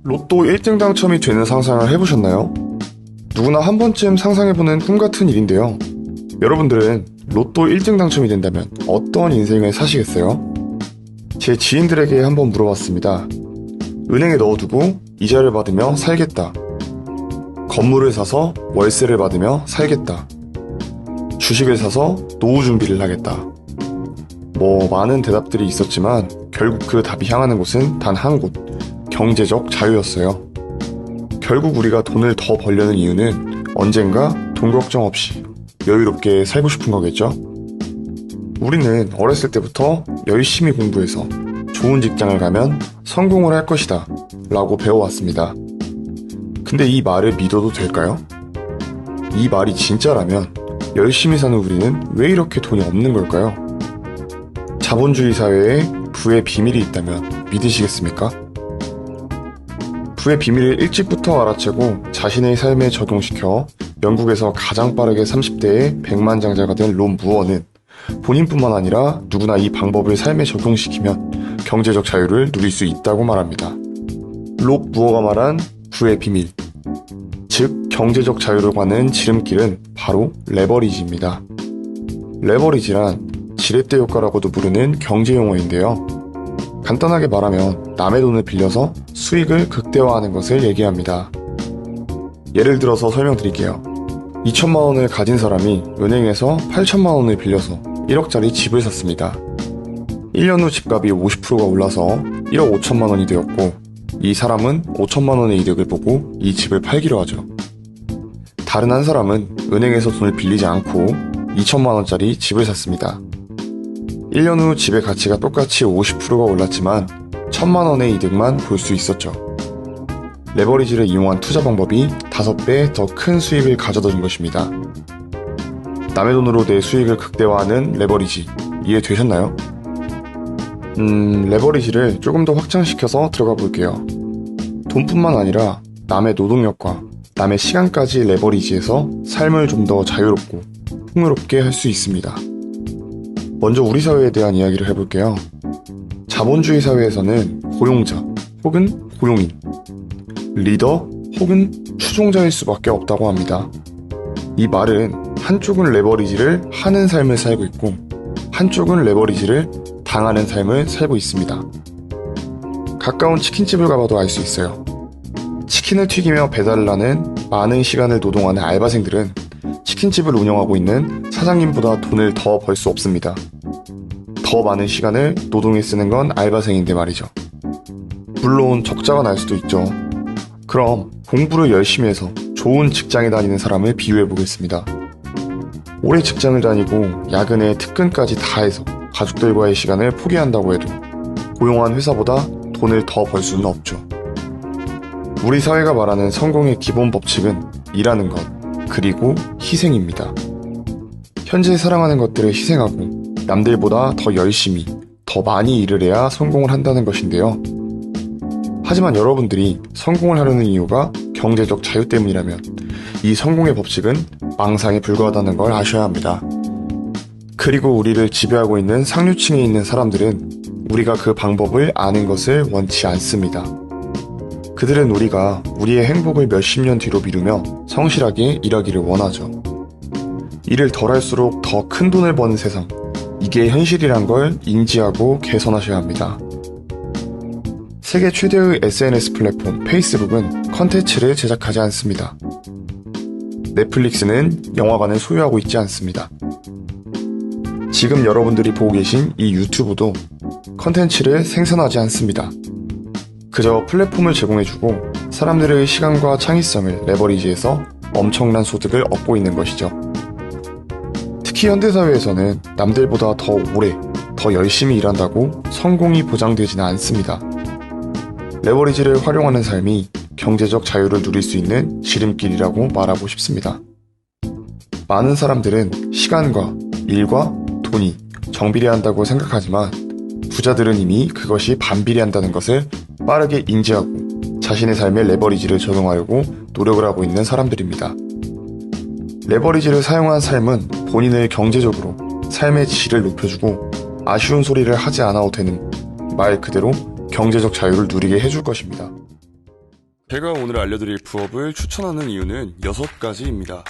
로또 1등 당첨이 되는 상상을 해보셨나요? 누구나 한 번쯤 상상해보는 꿈 같은 일인데요. 여러분들은 로또 1등 당첨이 된다면 어떤 인생을 사시겠어요? 제 지인들에게 한번 물어봤습니다. 은행에 넣어두고 이자를 받으며 살겠다. 건물을 사서 월세를 받으며 살겠다. 주식을 사서 노후 준비를 하겠다. 많은 대답들이 있었지만 결국 그 답이 향하는 곳은 단 한 곳, 경제적 자유였어요. 결국 우리가 돈을 더 벌려는 이유는 언젠가 돈 걱정 없이 여유롭게 살고 싶은 거겠죠? 우리는 어렸을 때부터 열심히 공부해서 좋은 직장을 가면 성공을 할 것이다 라고 배워왔습니다. 근데 이 말을 믿어도 될까요? 이 말이 진짜라면 열심히 사는 우리는 왜 이렇게 돈이 없는 걸까요? 자본주의 사회에 부의 비밀이 있다면 믿으시겠습니까? 부의 비밀을 일찍부터 알아채고 자신의 삶에 적용시켜 영국에서 가장 빠르게 30대에 백만장자가 된 롬 무어는 본인뿐만 아니라 누구나 이 방법을 삶에 적용시키면 경제적 자유를 누릴 수 있다고 말합니다. 롬 무어가 말한 부의 비밀, 즉 경제적 자유를 가는 지름길은 바로 레버리지입니다. 레버리지란 지렛대 효과라고도 부르는 경제 용어인데요. 간단하게 말하면 남의 돈을 빌려서 수익을 극대화하는 것을 얘기합니다. 예를 들어서 설명드릴게요. 2천만 원을 가진 사람이 은행에서 8천만 원을 빌려서 1억짜리 집을 샀습니다. 1년 후 집값이 50%가 올라서 1억 5천만 원이 되었고 이 사람은 5천만 원의 이득을 보고 이 집을 팔기로 하죠. 다른 한 사람은 은행에서 돈을 빌리지 않고 2천만 원짜리 집을 샀습니다. 1년 후 집의 가치가 똑같이 50%가 올랐지만 1천만 원의 이득만 볼 수 있었죠. 레버리지를 이용한 투자 방법이 5배 더 큰 수익을 가져다 준 것입니다. 남의 돈으로 내 수익을 극대화하는 레버리지, 이해되셨나요? 레버리지를 조금 더 확장시켜서 들어가 볼게요. 돈뿐만 아니라 남의 노동력과 남의 시간까지 레버리지해서 삶을 좀 더 자유롭고 풍요롭게 할 수 있습니다. 먼저 우리 사회에 대한 이야기를 해볼게요. 자본주의 사회에서는 고용자 혹은 고용인, 리더 혹은 추종자일 수밖에 없다고 합니다. 이 말은 한쪽은 레버리지를 하는 삶을 살고 있고 한쪽은 레버리지를 당하는 삶을 살고 있습니다. 가까운 치킨집을 가봐도 알 수 있어요. 치킨을 튀기며 배달을 하는 많은 시간을 노동하는 알바생들은 치킨집을 운영하고 있는 사장님보다 돈을 더 벌 수 없습니다. 더 많은 시간을 노동에 쓰는 건 알바생인데 말이죠. 물론 적자가 날 수도 있죠. 그럼 공부를 열심히 해서 좋은 직장에 다니는 사람을 비유해 보겠습니다. 오래 직장을 다니고 야근에 특근까지 다 해서 가족들과의 시간을 포기한다고 해도 고용한 회사보다 돈을 더 벌 수는 없죠. 우리 사회가 말하는 성공의 기본 법칙은 일하는 것, 그리고 희생입니다. 현재 사랑하는 것들을 희생하고 남들보다 더 열심히, 더 많이 일을 해야 성공을 한다는 것인데요. 하지만 여러분들이 성공을 하려는 이유가 경제적 자유 때문이라면 이 성공의 법칙은 망상에 불과하다는 걸 아셔야 합니다. 그리고 우리를 지배하고 있는 상류층에 있는 사람들은 우리가 그 방법을 아는 것을 원치 않습니다. 그들은 우리가 우리의 행복을 몇십 년 뒤로 미루며 성실하게 일하기를 원하죠. 일을 덜 할수록 더 큰 돈을 버는 세상, 이게 현실이란 걸 인지하고 개선하셔야 합니다. 세계 최대의 SNS 플랫폼 페이스북은 컨텐츠를 제작하지 않습니다. 넷플릭스는 영화관을 소유하고 있지 않습니다. 지금 여러분들이 보고 계신 이 유튜브도 컨텐츠를 생산하지 않습니다. 그저 플랫폼을 제공해주고 사람들의 시간과 창의성을 레버리지해서 엄청난 소득을 얻고 있는 것이죠. 특히 현대사회에서는 남들보다 더 오래, 더 열심히 일한다고 성공이 보장되지는 않습니다. 레버리지를 활용하는 삶이 경제적 자유를 누릴 수 있는 지름길이라고 말하고 싶습니다. 많은 사람들은 시간과 일과 돈이 정비례한다고 생각하지만 부자들은 이미 그것이 반비례한다는 것을 빠르게 인지하고 자신의 삶에 레버리지를 적용하려고 노력을 하고 있는 사람들입니다. 레버리지를 사용한 삶은 본인을 경제적으로 삶의 질을 높여주고 아쉬운 소리를 하지 않아도 되는 말 그대로 경제적 자유를 누리게 해줄 것입니다. 제가 오늘 알려드릴 부업을 추천하는 이유는 6가지입니다.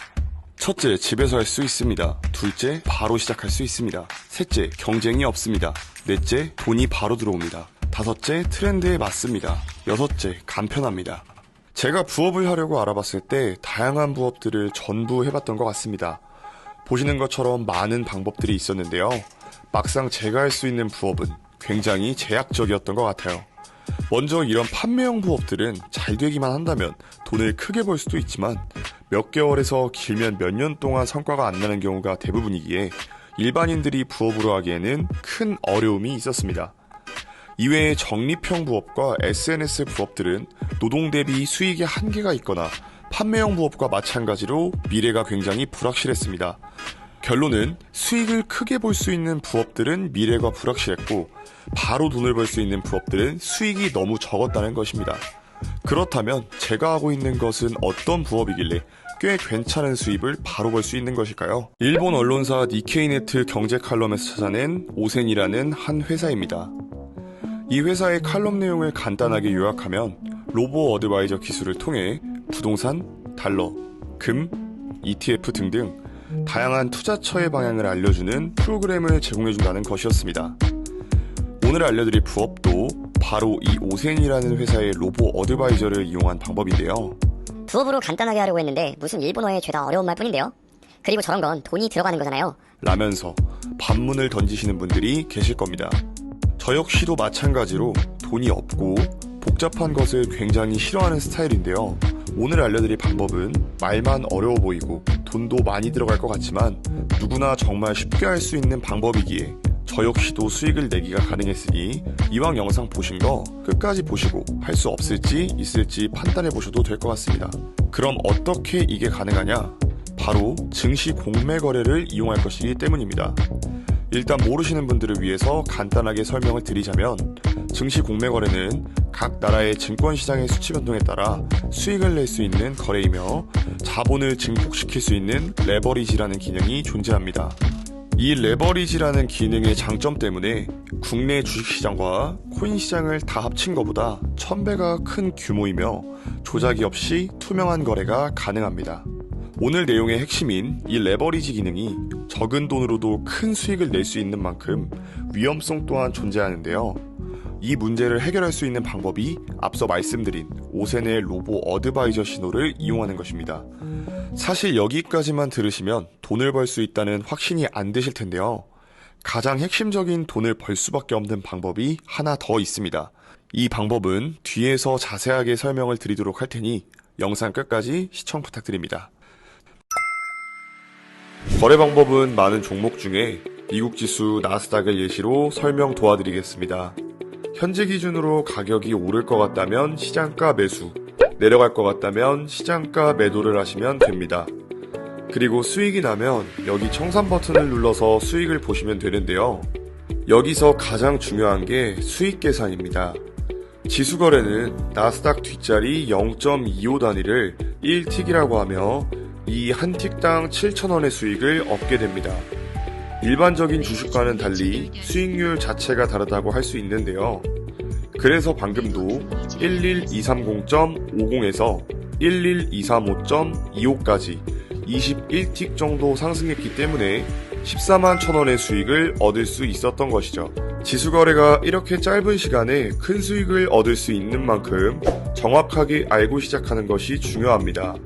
첫째, 집에서 할 수 있습니다. 둘째, 바로 시작할 수 있습니다. 셋째, 경쟁이 없습니다. 넷째, 돈이 바로 들어옵니다. 다섯째, 트렌드에 맞습니다. 여섯째, 간편합니다. 제가 부업을 하려고 알아봤을 때 다양한 부업들을 전부 해봤던 것 같습니다. 보시는 것처럼 많은 방법들이 있었는데요. 막상 제가 할 수 있는 부업은 굉장히 제약적이었던 것 같아요. 먼저 이런 판매형 부업들은 잘 되기만 한다면 돈을 크게 벌 수도 있지만 몇 개월에서 길면 몇 년 동안 성과가 안 나는 경우가 대부분이기에 일반인들이 부업으로 하기에는 큰 어려움이 있었습니다. 이외에 적립형 부업과 SNS 부업들은 노동 대비 수익의 한계가 있거나 판매형 부업과 마찬가지로 미래가 굉장히 불확실했습니다. 결론은 수익을 크게 볼 수 있는 부업들은 미래가 불확실했고 바로 돈을 벌 수 있는 부업들은 수익이 너무 적었다는 것입니다. 그렇다면 제가 하고 있는 것은 어떤 부업이길래 꽤 괜찮은 수입을 바로 벌 수 있는 것일까요? 일본 언론사 니케이네트 경제 칼럼에서 찾아낸 오센이라는 한 회사입니다. 이 회사의 칼럼 내용을 간단하게 요약하면 로보 어드바이저 기술을 통해 부동산, 달러, 금, ETF 등등 다양한 투자처의 방향을 알려주는 프로그램을 제공해준다는 것이었습니다. 오늘 알려드릴 부업도 바로 이 오센이라는 회사의 로보 어드바이저를 이용한 방법인데요. 부업으로 간단하게 하려고 했는데 무슨 일본어에 죄다 어려운 말뿐인데요. 그리고 저런 건 돈이 들어가는 거잖아요. 라면서 반문을 던지시는 분들이 계실 겁니다. 저 역시도 마찬가지로 돈이 없고 복잡한 것을 굉장히 싫어하는 스타일인데요. 오늘 알려드릴 방법은 말만 어려워 보이고 돈도 많이 들어갈 것 같지만 누구나 정말 쉽게 할 수 있는 방법이기에 저 역시도 수익을 내기가 가능했으니 이왕 영상 보신 거 끝까지 보시고 할 수 없을지 있을지 판단해 보셔도 될 것 같습니다. 그럼 어떻게 이게 가능하냐? 바로 증시 공매 거래를 이용할 것이기 때문입니다. 일단 모르시는 분들을 위해서 간단하게 설명을 드리자면 증시 공매 거래는 각 나라의 증권시장의 수치 변동에 따라 수익을 낼 수 있는 거래이며 자본을 증폭시킬 수 있는 레버리지라는 기능이 존재합니다. 이 레버리지라는 기능의 장점 때문에 국내 주식시장과 코인시장을 다 합친 것보다 1000배가 큰 규모이며 조작이 없이 투명한 거래가 가능합니다. 오늘 내용의 핵심인 이 레버리지 기능이 적은 돈으로도 큰 수익을 낼 수 있는 만큼 위험성 또한 존재하는데요. 이 문제를 해결할 수 있는 방법이 앞서 말씀드린 오센의 로보 어드바이저 신호를 이용하는 것입니다. 사실 여기까지만 들으시면 돈을 벌 수 있다는 확신이 안 드실 텐데요. 가장 핵심적인 돈을 벌 수밖에 없는 방법이 하나 더 있습니다. 이 방법은 뒤에서 자세하게 설명을 드리도록 할 테니 영상 끝까지 시청 부탁드립니다. 거래 방법은 많은 종목 중에 미국 지수 나스닥을 예시로 설명 도와드리겠습니다. 현재 기준으로 가격이 오를 것 같다면 시장가 매수, 내려갈 것 같다면 시장가 매도를 하시면 됩니다. 그리고 수익이 나면 여기 청산 버튼을 눌러서 수익을 보시면 되는데요. 여기서 가장 중요한 게 수익 계산입니다. 지수 거래는 나스닥 뒷자리 0.25 단위를 1틱이라고 하며 이 한 틱당 7,000원의 수익을 얻게 됩니다. 일반적인 주식과는 달리 수익률 자체가 다르다고 할 수 있는데요. 그래서 방금도 11230.50에서 11235.25까지 21틱 정도 상승했기 때문에 14만 1,000원의 수익을 얻을 수 있었던 것이죠. 지수거래가 이렇게 짧은 시간에 큰 수익을 얻을 수 있는 만큼 정확하게 알고 시작하는 것이 중요합니다.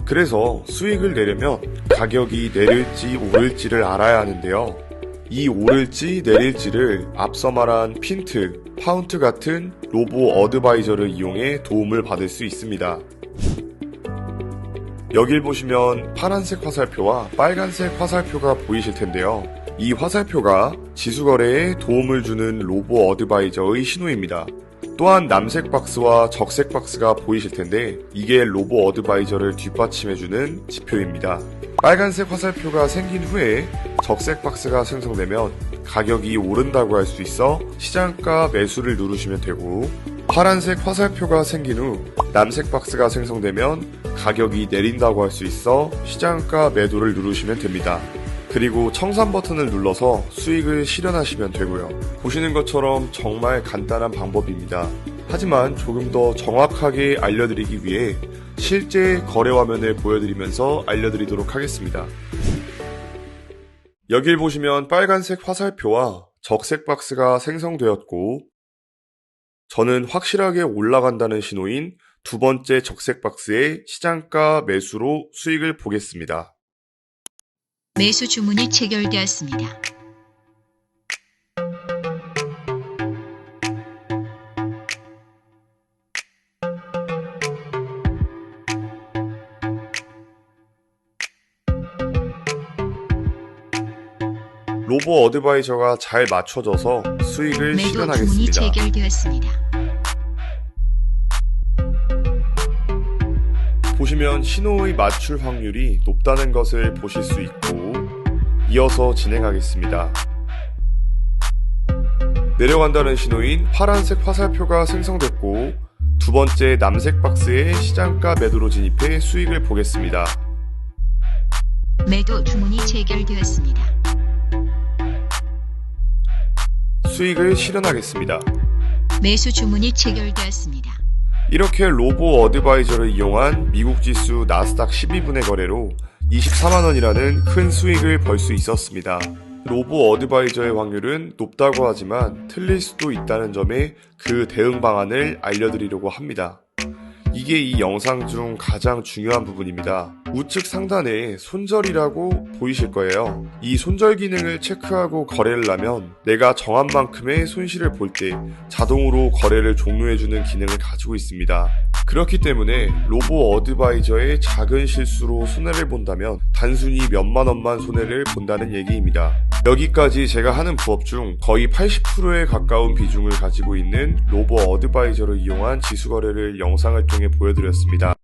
그래서 수익을 내려면 가격이 내릴지 오를지를 알아야 하는데요. 이 오를지 내릴지를 앞서 말한 핀트, 파운트 같은 로보 어드바이저를 이용해 도움을 받을 수 있습니다. 여길 보시면 파란색 화살표와 빨간색 화살표가 보이실 텐데요. 이 화살표가 지수거래에 도움을 주는 로보 어드바이저의 신호입니다. 또한 남색 박스와 적색 박스가 보이실 텐데 이게 로보 어드바이저를 뒷받침해주는 지표입니다. 빨간색 화살표가 생긴 후에 적색 박스가 생성되면 가격이 오른다고 할 수 있어 시장가 매수를 누르시면 되고, 파란색 화살표가 생긴 후 남색 박스가 생성되면 가격이 내린다고 할 수 있어 시장가 매도를 누르시면 됩니다. 그리고 청산 버튼을 눌러서 수익을 실현하시면 되고요. 보시는 것처럼 정말 간단한 방법입니다. 하지만 조금 더 정확하게 알려드리기 위해 실제 거래 화면을 보여드리면서 알려드리도록 하겠습니다. 여길 보시면 빨간색 화살표와 적색 박스가 생성되었고, 저는 확실하게 올라간다는 신호인 두 번째 적색 박스의 시장가 매수로 수익을 보겠습니다. 매수 주문이 체결되었습니다. 로보 어드바이저가 잘 맞춰져서 수익을 매도 주문이 실현하겠습니다. 체결되었습니다. 보시면 신호의 맞출 확률이 높다는 것을 보실 수 있고, 이어서 진행하겠습니다. 내려간다는 신호인 파란색 화살표가 생성됐고, 두 번째 남색 박스에 시장가 매도로 진입해 수익을 보겠습니다. 매도 주문이 체결되었습니다. 수익을 실현하겠습니다. 매수 주문이 체결되었습니다. 이렇게 로보 어드바이저를 이용한 미국 지수 나스닥 12분의 거래로 24만원이라는 큰 수익을 벌 수 있었습니다. 로보 어드바이저의 확률은 높다고 하지만 틀릴 수도 있다는 점에 그 대응 방안을 알려드리려고 합니다. 이게 이 영상 중 가장 중요한 부분입니다. 우측 상단에 손절이라고 보이실 거예요. 이 손절 기능을 체크하고 거래를 하면 내가 정한 만큼의 손실을 볼 때 자동으로 거래를 종료해주는 기능을 가지고 있습니다. 그렇기 때문에 로보 어드바이저의 작은 실수로 손해를 본다면 단순히 몇만 원만 손해를 본다는 얘기입니다. 여기까지 제가 하는 부업 중 거의 80%에 가까운 비중을 가지고 있는 로보 어드바이저를 이용한 지수 거래를 영상을 통해 보여드렸습니다.